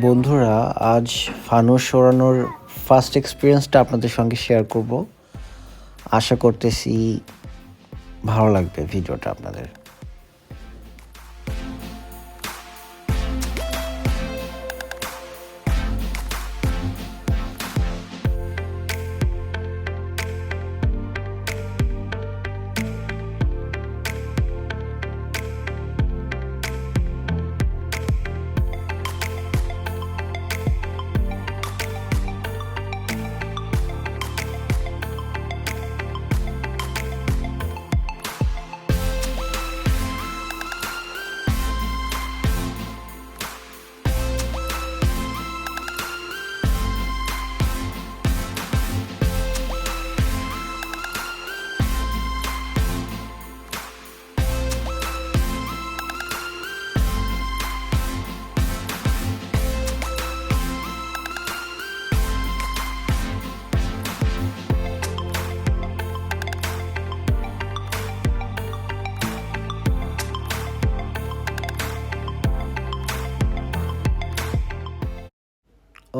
বন্ধুরা, আজ ফানুস ওড়ানোর ফার্স্ট এক্সপিরিয়েন্সটা আপনাদের সঙ্গে শেয়ার করব। আশা করতেছি ভালো লাগবে ভিডিওটা আপনাদের।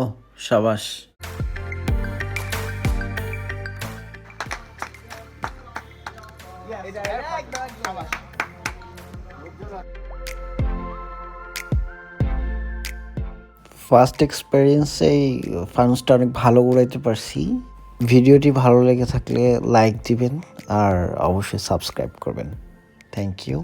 ও সাবাস। ফার্স্ট এক্সপেরিয়েন্সেই ফানুসটা অনেক ভালো উড়াইতে পারছি। ভিডিওটি ভালো লেগে থাকলে লাইক দিবেন আর অবশ্যই সাবস্ক্রাইব করবেন। Thank you.